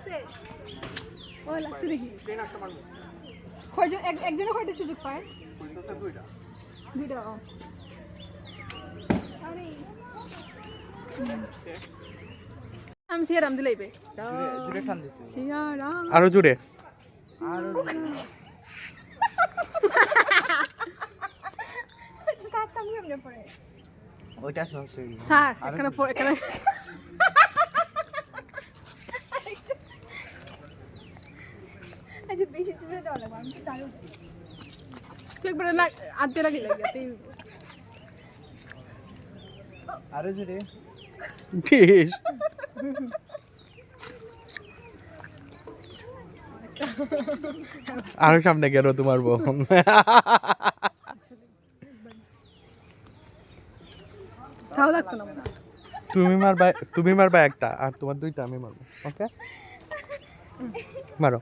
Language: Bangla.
লাগছে ও লাগছে দেখি কয়জন একজনে কয়টা সুযোগ পায় দুইটা ও আরে আমি সিয়ারাম দিলাইবে জুড়ে টান দিতে সিয়ারাম আরো জোরে সাতটাম কেমনে পড়ে ওইটা সহজ হয়ে গেল স্যার এখানে এখানে আচ্ছা বেশি জোরে দেওয়া লাগবে আমি তো দাঁড়াবো তুই একবার আধে লাগে লাগিয়ে আরো জুড়ে বেশ আরো সামনে গেল তোমার বোন তাও লাগতো না তুমি মারবা একটা আর তোমার দুইটা আমি মারবো ওকে মারো